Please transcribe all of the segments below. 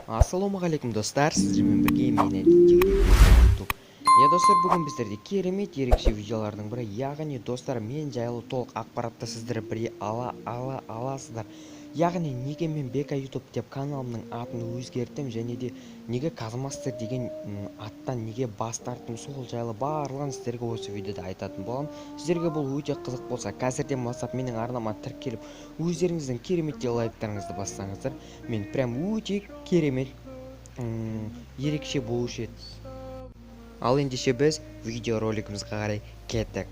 Ассалаумағалейкум достар, сіздермен бірге мен YouTube. Достар, бүгін біздерде керемет ерекше видеолардың бірі, яғни достар, мен жайлы толық ақпаратты сіздер бірге аласыздар. Яғни неге мен Бека YouTube деп каналымның атын өзгерттім және де неге Казмастер деген аттан неге бас тарттым, сол жайлы барлығын сіздерге осы видеода айтатын боламын. Сіздерге бұл өте қызық болса, қазірден бастап менің арнама тіркеліп, өздеріңіздің кереметтей лайктарыңызды бассаңыздар, мен прям өте керемет ерекше болушы еді. Ал ендеше біз видеоролигімізге қарай кеттік.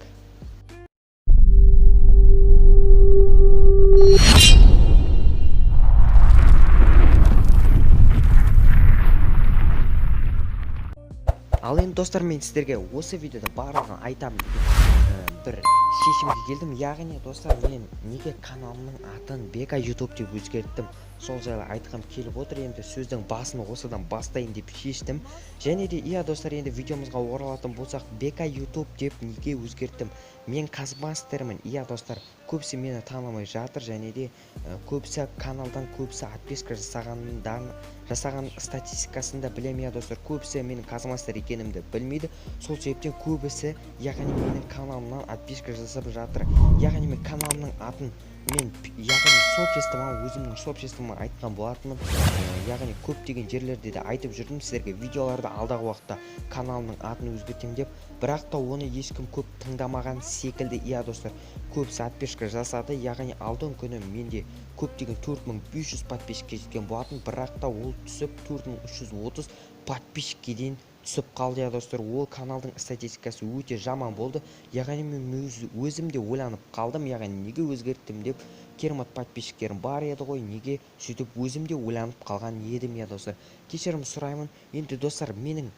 Ал енді достар, мен сіздерге осы видеода барлығын айтамын деген бір шешімге келдім. Яғни достар, мен неге каналымның атын Бека YouTube деп өзгерттім, сол жайлы айтқым келіп отыр. Енді сөздің басын осыдан бастайын деп шештім. Және де достар, енді видеомызға оралатын болсақ, Бека YouTube деп неге өзгерттім? Мен Казмастермін. Достар, көбісі мені танымай жатыр, және де көбісі каналдан көбісі подписка жасаған статистикасында білем. Достар, көбісі менің Казмастер екенімді білмейді. Сол себептен көбісі яғни менің каналымнан подписка жасап жатыр. Яғни мен каналымның атын яғни өзімнің сообществома айтқан болатынмын. Яғни көптеген жерлерде де айтып жүрдім сіздерге, видеоларда алдағы уақытта каналымның атын өзгертем деп, бірақ та оны ешкім көп тыңдамаған секілді. Достар, көбісі подписка жасады. Яғни алдыңғы күні менде көптеген 4500 подписчикке жеткен болатын, бірақ та ол түсіп 4330 подписчикке дейін түсіп қалды. Достар, ол каналдың статистикасы өте жаман болды. Яғни мен өзім де ойланып қалдым, яғни неге өзгерттім деп. Керемет подписчиктерім бар еді ғой, неге сөйтіп өзім де ойланып қалған едім. Достар, кешірім сұраймын. Енді достар, менің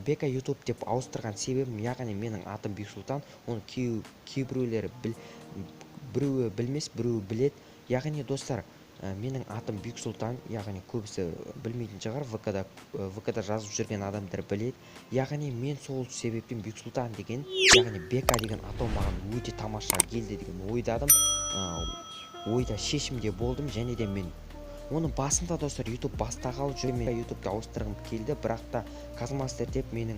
Бека YouTube деп ауыстырған себебім, яғни менің атым Бексұлтан, оны кейбіреулері біреуі білмес, біреуі білет. Яғни достар, менің атым Бексұлтан, яғни көбісі білмейтін шығар, ВК-да жазып жүрген адамдар білет. Яғни мен сол себептен Бексұлтан деген, яғни Бека деген атау маған өте тамаша келді деген ойда шешімде болдым. Және де мен оның басында достар YouTube бастағалы жүрмін, YouTube'да ауыстырғым келді, бірақ та Казмастер деп менің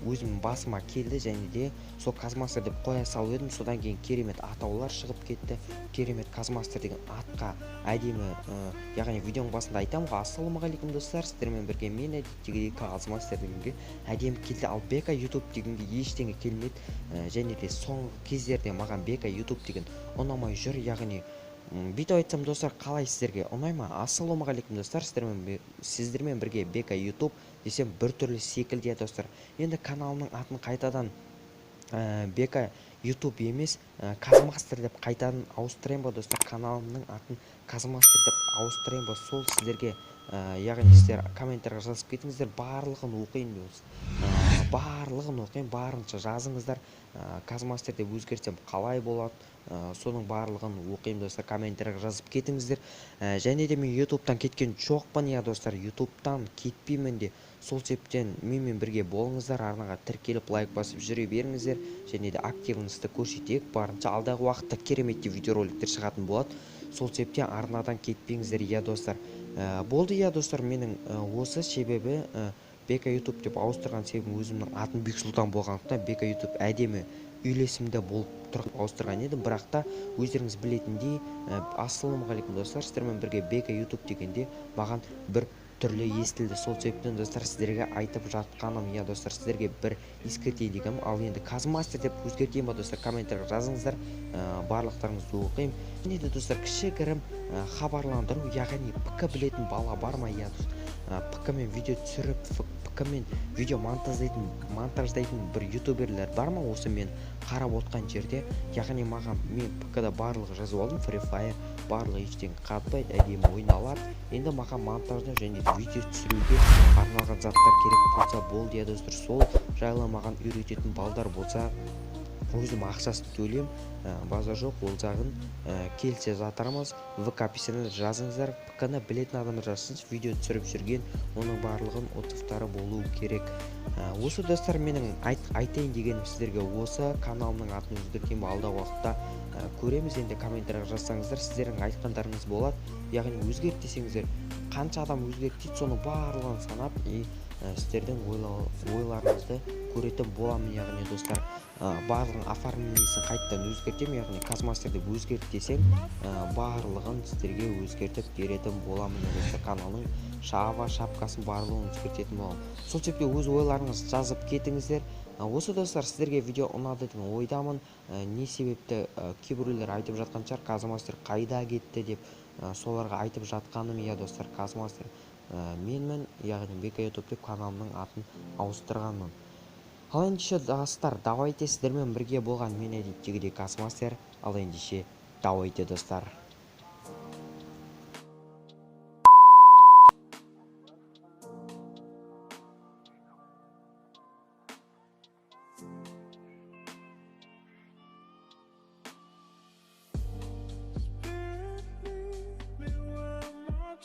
өзімнің басыма келді, және де сол Казмастер деп қоя салып едім. Содан кейін керемет атаулар шығып кетті. Керемет Казмастер деген атқа әдемі, яғни видеоның басында айтамын ғой, ассалаумағалейкум достар, сіздермен бірге мен әдеттегідей Казмастер дегенге әдемі келді. Ал Бека YouTube дегенге ештеңе келмеді, және де соңғы кездерде маған Бека YouTube деген ұнамай жүр. Яғни бүйтіп айтсам достар, қалай, сіздерге ұнай ма? Ассалаумағалейкум достар, сіздермен бірге Бека YouTube десем біртүрлі секілді. Достар, енді каналымның атын қайтадан Бека YouTube емес, Казмастер деп қайтадан ауыстырайын ба достар? Каналымның атын Казмастер деп ауыстырайын ба? Сол сіздерге, яғни сіздер комменттерге жазып кетіңіздер, барлығын оқиын. Барынша жазыңыздар. Казмастер деп өзгертсем қалай болады, соның барлығын оқиын достар, комменттерге жазып кетіңіздер. Және де мен YouTube'тан кеткен жоқпын. Достар, YouTube'тан кетпеймін де. Сол себептен менімен бірге болыңыздар, арнаға тіркеліп лайк басып жүре беріңіздер, және де активіңізді көрсетейік. Барынша алдағы уақытта керемет видеороликтер шығатын болады. Сол себептен арнадан кетпеңіздер. Достар, болды. Достар, менің осы себебі Бека YouTube деп ауыстырған себебім өзімнің атым Бексұлтан болғандықтан Бека YouTube әдемі үйлесімді болып тұрып ауыстырған едім. Бірақ та өздеріңіз білетіндей, ассалаумағалейкум достар, сіздермен бірге Бека YouTube дегенде маған бір түрлі естілді. Сол себептен достар, сіздерге айтып жатқаным, достар, сіздерге бір ескертейін дегенім. Ал енді Казмастер деп өзгертейін ба достар, комменттерге жазыңыздар, барлықтарыңызды оқимын. Және де достар, кішігірім хабарландыру, яғни ПК білетін бала бар ма? ПК-мен видео түсіріп, ПК-мен видео монтаждайтын бір ютуберлер бар ма? Осы мен қарап отқан жерде, яғни мен ПК-да барлығы жазып алдым, Free Fire, барлығы ештеңе қатпайды, әдемі ойналады. Енді маған монтаждау және видео түсіруге арналған заттар керек болса болды. Достар, сол жайлы маған үйрететін балдар болса, өзім ақшасын төлем, база жоқ, ол жағын келсе жатырмыз. ВК писаны жазыңыздар, ПК-ны білетін адамдар жазсыншы, видео түсіріп жүрген, оның барлығын отзывтары болуы керек. Осы достар, менің айтайын дегенім сіздерге осы. Каналымның атын өзгертейін ба, алдағы уақытта көреміз. Енді комменттерге жазсаңыздар, сіздердің айтқандарыңыз болады. Яғни өзгерт десеңіздер қанша адам өзгерді дейді, соның барлығын санап сіздердің ойларыңызды көретін боламын. Яғни достар, барлығын оформлениесін қайтадан өзгертемін, яғни Казмастер деп өзгерт десем, барлығын сіздерге өзгертіп беретін боламын достар. Каналның шапкасын барлығын өзгертетін боламын. Сол себепті өз ойларыңызды жазып кетіңіздер. Осы достар, сіздерге видео ұнады деген ойдамын. Не себепті кейбіреулер айтып жатқан шығар, Казмастер қайда кетті деп, соларға айтып жатқаным, иә достар, Казмастер менмін, яғни Бека YouTube деп каналымның атын ауыстырғанмын. Ал ендеше достар, давайте сіздермен бірге болған мен әдеттегідей Казмастер. Ал ендеше давайте достар. Spirit, meet me where my